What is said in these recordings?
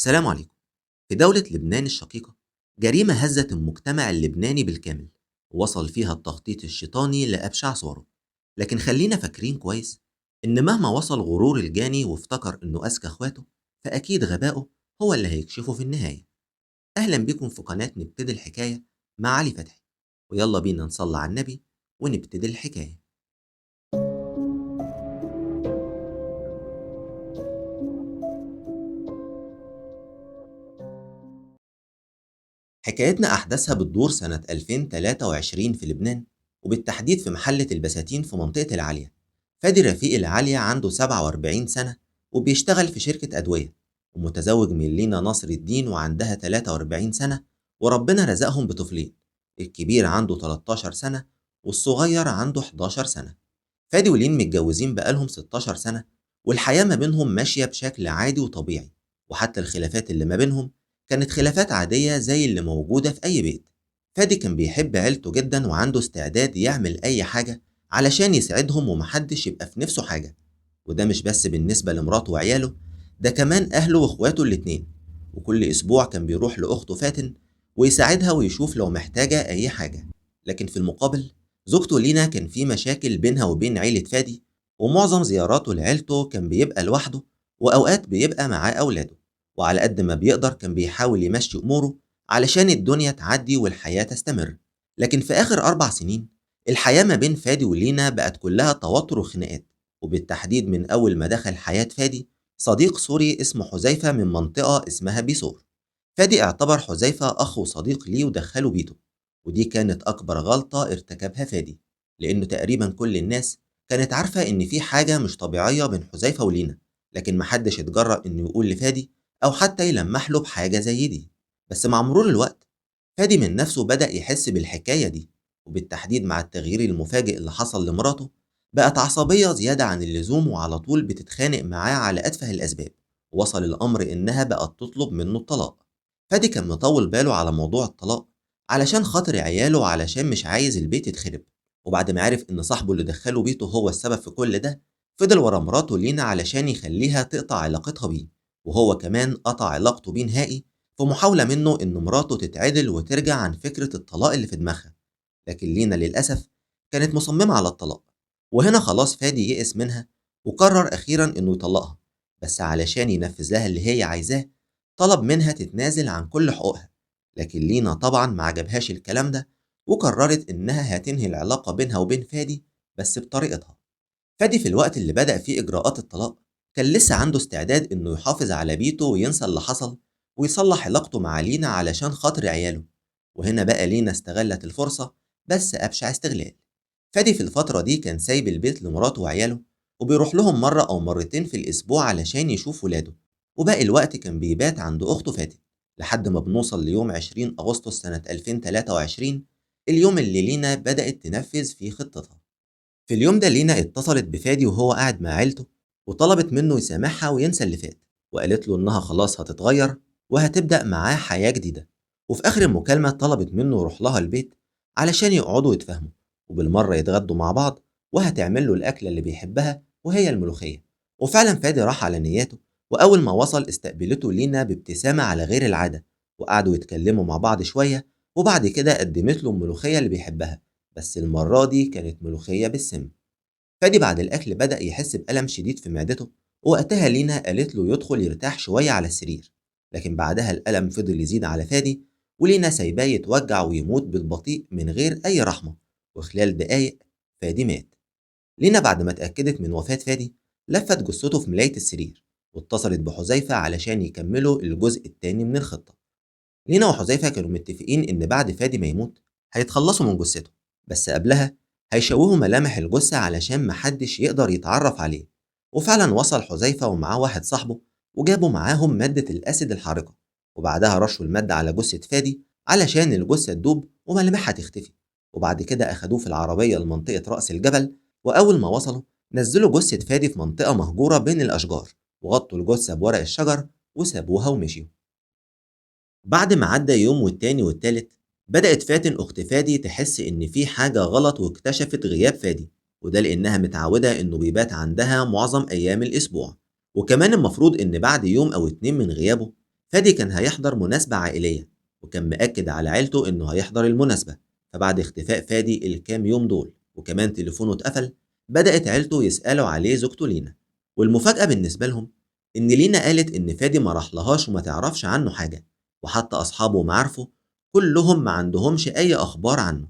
السلام عليكم. في دولة لبنان الشقيقة، جريمة هزت المجتمع اللبناني بالكامل، ووصل فيها التخطيط الشيطاني لأبشع صوره. لكن خلينا فاكرين كويس إن مهما وصل غرور الجاني وافتكر إنه أذكى إخواته، فأكيد غبائه هو اللي هيكشفه في النهاية. أهلا بيكم في قناة نبتدي الحكاية مع علي فتحي، ويلا بينا نصلي على النبي ونبتدي الحكاية. حكايتنا أحداثها بتدور سنة 2023 في لبنان، وبالتحديد في محلة البساتين في منطقة العالية. فادي رفيق العالية عنده 47 سنة، وبيشتغل في شركة أدوية، ومتزوج من لينا نصر الدين وعندها 43 سنة، وربنا رزقهم بطفلين. الكبير عنده 13 سنة، والصغير عنده 11 سنة. فادي ولين متجوزين بقالهم 16 سنة، والحياة ما بينهم ماشية بشكل عادي وطبيعي، وحتى الخلافات اللي ما بينهم كانت خلافات عادية زي اللي موجودة في أي بيت. فادي كان بيحب عيلته جدا وعنده استعداد يعمل أي حاجة علشان يسعدهم ومحدش يبقى في نفسه حاجة. وده مش بس بالنسبة لمراته وعياله، ده كمان أهله وإخواته الاتنين. وكل أسبوع كان بيروح لأخته فاتن ويساعدها ويشوف لو محتاجة أي حاجة. لكن في المقابل، زوجته لينا كان في مشاكل بينها وبين عيلة فادي، ومعظم زياراته لعيلته كان بيبقى لوحده، وأوقات بيبقى معاه أولاده. وعلى قد ما بيقدر كان بيحاول يمشي أموره علشان الدنيا تعدي والحياة تستمر. لكن في آخر 4 سنين، الحياة ما بين فادي ولينا بقت كلها توتر وخناقات، وبالتحديد من أول ما دخل حياة فادي صديق سوري اسمه حذيفة من منطقة اسمها بيسور. فادي اعتبر حذيفة أخ وصديق ليه ودخله بيته، ودي كانت أكبر غلطة ارتكبها فادي، لأنه تقريبا كل الناس كانت عارفة إن في حاجة مش طبيعية بين حذيفة ولينا، لكن محدش اتجرأ إنه يقول لفادي أو حتى يلمح له بحاجة زي دي. بس مع مرور الوقت، فادي من نفسه بدأ يحس بالحكاية دي، وبالتحديد مع التغيير المفاجئ اللي حصل لمراته. بقت عصبية زيادة عن اللزوم وعلى طول بتتخانق معاه على أتفه الأسباب، ووصل الأمر إنها بقت تطلب منه الطلاق. فادي كان مطول باله على موضوع الطلاق علشان خاطر عياله وعلشان مش عايز البيت يتخرب. وبعد ما عرف إن صاحبه اللي دخله بيته هو السبب في كل ده، فضل ورا مراته لينا علشان يخليها تقطع علاقتها بيه، وهو كمان قطع علاقته بيه نهائي، في محاولة منه إن مراته تتعدل وترجع عن فكرة الطلاق اللي في دماغها. لكن لينا للأسف كانت مصممة على الطلاق، وهنا خلاص فادي يئس منها وقرر أخيرا إنه يطلقها. بس علشان ينفذ لها اللي هي عايزاه، طلب منها تتنازل عن كل حقوقها. لكن لينا طبعا ما عجبهاش الكلام ده، وقررت إنها هتنهي العلاقة بينها وبين فادي، بس بطريقتها. فادي في الوقت اللي بدأ فيه إجراءات الطلاق كان لسه عنده استعداد إنه يحافظ على بيته وينسى اللي حصل، ويصلح علاقته مع لينا علشان خاطر عياله. وهنا بقى لينا استغلت الفرصة، بس أبشع استغلال. فادي في الفترة دي كان سايب البيت لمراته وعياله، وبيروح لهم مرة أو مرتين في الأسبوع علشان يشوف ولاده، وباقي الوقت كان بيبات عند أخته فاتن. لحد ما بنوصل ليوم 20 أغسطس سنة 2023، اليوم اللي لينا بدأت تنفذ فيه خطتها. في اليوم ده لينا اتصلت بفادي وهو قاعد مع عيلته، وطلبت منه يسامحها وينسى اللي فات، وقالت له إنها خلاص هتتغير وهتبدأ معاه حياة جديدة. وفي آخر المكالمة طلبت منه يروح لها البيت علشان يقعدوا يتفاهموا، وبالمرة يتغدوا مع بعض، وهتعمل له الأكلة اللي بيحبها وهي الملوخية. وفعلا فادي راح على نياته، وأول ما وصل استقبلته لينا بابتسامة على غير العادة، وقعدوا يتكلموا مع بعض شوية، وبعد كده قدمت له الملوخية اللي بيحبها، بس المرة دي كانت ملوخية بالسم. فادي بعد الأكل بدأ يحس بألم شديد في معدته، ووقتها لينا قالت له يدخل يرتاح شوية على السرير. لكن بعدها الألم فضل يزيد على فادي، ولينا سايباه يتوجع ويموت بالبطيء من غير أي رحمة. وخلال دقايق فادي مات. لينا بعد ما اتأكدت من وفاة فادي، لفت جثته في ملاية السرير، واتصلت بحذيفة علشان يكملوا الجزء التاني من الخطة. لينا وحذيفة كانوا متفقين إن بعد فادي ما يموت هيتخلصوا من جثته، بس قبلها هيشوهوا ملامح الجثة علشان محدش يقدر يتعرف عليه. وفعلا وصل حذيفة ومعاه واحد صاحبه، وجابوا معاهم مادة الأسيد الحارقة، وبعدها رشوا المادة على جثة فادي علشان الجثة تدوب وملامحها تختفي. وبعد كده أخدوه في العربية لمنطقة رأس الجبل، وأول ما وصلوا نزلوا جثة فادي في منطقة مهجورة بين الأشجار، وغطوا الجثة بورق الشجر وسابوها ومشيوا. بعد ما عدى يوم والتاني والتالت، بدأت فاتن أخت فادي تحس إن في حاجة غلط، واكتشفت غياب فادي، وده لأنها متعودة إنه بيبات عندها معظم أيام الأسبوع. وكمان المفروض إن بعد يوم أو اتنين من غيابه، فادي كان هيحضر مناسبة عائلية، وكان مأكد على عيلته إنه هيحضر المناسبة. فبعد اختفاء فادي الكام يوم دول وكمان تليفونه اتقفل، بدأت عيلته يسألوا عليه زوجته لينا. والمفاجأة بالنسبة لهم إن لينا قالت إن فادي ما راحلهاش وما تعرفش عنه حاجة، وحتى أصحابه ومعارفه كلهم ما عندهمش أي أخبار عنه.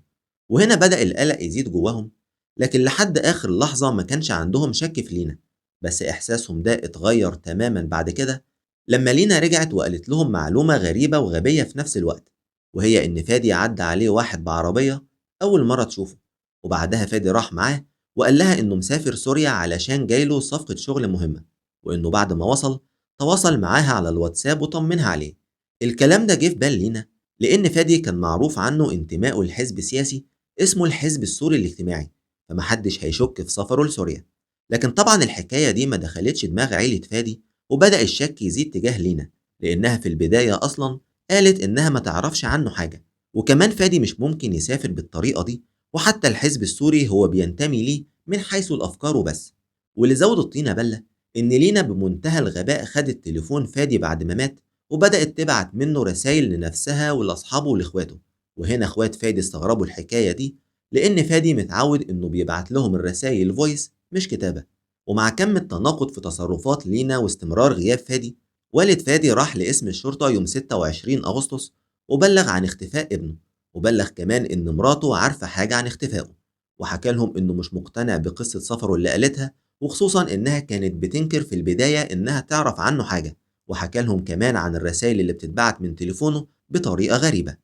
وهنا بدأ القلق يزيد جواهم، لكن لحد آخر لحظة ما كانش عندهم شك في لينا. بس إحساسهم ده اتغير تماما بعد كده لما لينا رجعت وقالت لهم معلومة غريبة وغبية في نفس الوقت، وهي إن فادي عدى عليه واحد بعربية أول مرة تشوفه، وبعدها فادي راح معاه وقال لها إنه مسافر سوريا علشان جايله صفقة شغل مهمة، وإنه بعد ما وصل تواصل معاها على الواتساب وطمنها عليه. الكلام ده جه في بال لينا لأن فادي كان معروف عنه انتمائه لحزب سياسي اسمه الحزب السوري الاجتماعي، فمحدش هيشك في سفره لسوريا. لكن طبعا الحكاية دي ما دخلتش دماغ عيلة فادي، وبدأ الشك يزيد تجاه لينا، لأنها في البداية أصلا قالت إنها ما تعرفش عنه حاجة، وكمان فادي مش ممكن يسافر بالطريقة دي، وحتى الحزب السوري هو بينتمي ليه من حيث الأفكار وبس. واللي زود الطينة بلة إن لينا بمنتهى الغباء خدت تليفون فادي بعد ما مات، وبدأت تبعت منه رسايل لنفسها ولأصحابه ولإخواته. وهنا إخوات فادي استغربوا الحكاية دي، لأن فادي متعود إنه بيبعت لهم الرسايل فويس مش كتابة. ومع كم التناقض في تصرفات لينا واستمرار غياب فادي، والد فادي راح لقسم الشرطة يوم 26 أغسطس وبلغ عن اختفاء ابنه، وبلغ كمان إن مراته عارفة حاجة عن اختفائه، وحكى لهم إنه مش مقتنع بقصة سفره اللي قالتها، وخصوصا إنها كانت بتنكر في البداية إنها تعرف عنه حاجة. وحكى لهم كمان عن الرسائل اللي بتتبعت من تليفونه بطريقة غريبة.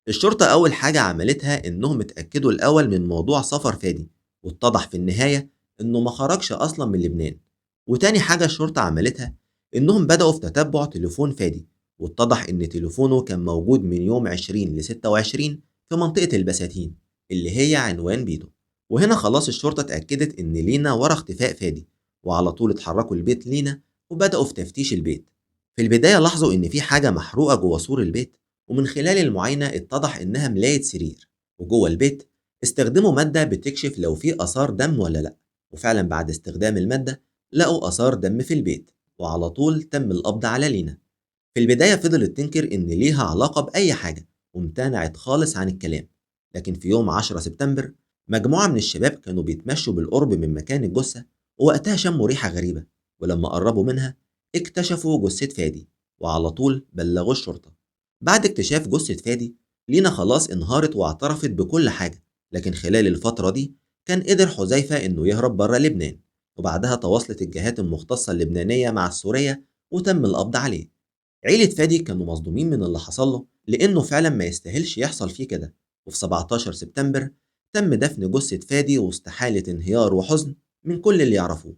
الشرطة أول حاجة عملتها إنهم اتأكدوا الأول من موضوع سفر فادي، واتضح في النهاية إنه ما خرجش أصلا من لبنان. وتاني حاجة الشرطة عملتها إنهم بدأوا في تتبع تليفون فادي، واتضح إن تليفونه كان موجود من يوم 20 ل 26 في منطقة البساتين اللي هي عنوان بيته. وهنا خلاص الشرطة اتأكدت إن لينا ورا اختفاء فادي، وعلى طول اتحركوا لبيت لينا وبدأوا في تفتيش البيت. في البداية لاحظوا إن في حاجة محروقة جوه سور البيت، ومن خلال المعاينة اتضح إنها ملاية سرير. وجوه البيت استخدموا مادة بتكشف لو في آثار دم ولا لأ، وفعلا بعد استخدام المادة لقوا آثار دم في البيت، وعلى طول تم القبض على لينا. في البداية فضلت تنكر إن ليها علاقة بأي حاجة وامتنعت خالص عن الكلام. لكن في يوم 10 سبتمبر مجموعة من الشباب كانوا بيتمشوا بالقرب من مكان الجثة، ووقتها شموا ريحة غريبة، ولما قربوا منها اكتشفوا جثة فادي، وعلى طول بلغوا الشرطة. بعد اكتشاف جثة فادي لينا خلاص انهارت واعترفت بكل حاجة. لكن خلال الفترة دي كان قدر حذيفة إنه يهرب بره لبنان، وبعدها تواصلت الجهات المختصة اللبنانية مع السورية وتم القبض عليه. عيلة فادي كانوا مصدومين من اللي حصل له لأنه فعلا ما يستاهلش يحصل فيه كده. وفي 17 سبتمبر تم دفن جثة فادي وسط حالة انهيار وحزن من كل اللي يعرفوه.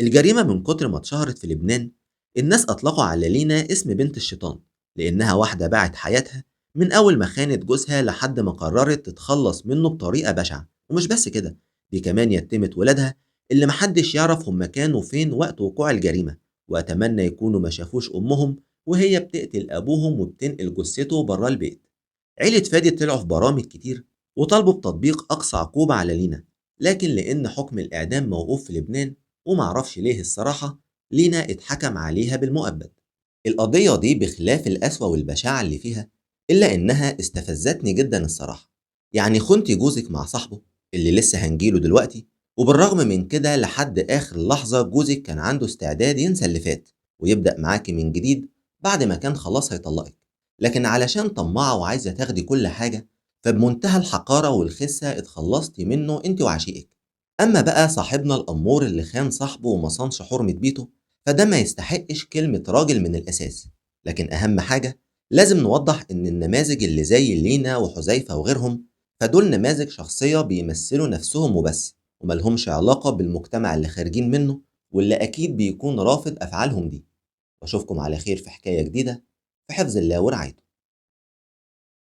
الجريمة من كتر ما اتشهرت في لبنان، الناس أطلقوا على لينا اسم بنت الشيطان، لأنها واحدة باعت حياتها من أول ما خانت جوزها لحد ما قررت تتخلص منه بطريقة بشعة. ومش بس كده، دي كمان يتمت ولادها اللي محدش يعرف هم كانوا فين وقت وقوع الجريمة، وأتمنى يكونوا ما شافوش أمهم وهي بتقتل أبوهم وبتنقل جثته برا البيت. عيلة فادي طلعوا في برامج كتير وطالبوا بتطبيق أقصى عقوبة على لينا، لكن لأن حكم الإعدام موقوف في لبنان ومعرفش ليه الصراحة، لينا اتحكم عليها بالمؤبد. القضية دي بخلاف القسوة والبشاعة اللي فيها، إلا إنها استفزتني جدا الصراحة. يعني خنتي جوزك مع صاحبه اللي لسه هنجيله دلوقتي، وبالرغم من كده لحد آخر لحظة جوزك كان عنده استعداد ينسى اللي فات ويبدأ معاكي من جديد بعد ما كان خلاص هيطلقك. لكن علشان طماعة وعايزة تاخدي كل حاجة، فبمنتهى الحقارة والخسة اتخلصتي منه انت وعشيقك. أما بقى صاحبنا الأمور اللي خان صاحبه وما صانش حرمة بيته، فده ما يستحقش كلمة راجل من الأساس. لكن أهم حاجة لازم نوضح إن النماذج اللي زي لينا وحذيفة وغيرهم، فدول نماذج شخصية بيمثلوا نفسهم وبس، وملهمش علاقة بالمجتمع اللي خارجين منه واللي أكيد بيكون رافض أفعالهم دي. وأشوفكم على خير في حكاية جديدة، في حفظ الله ورعايته.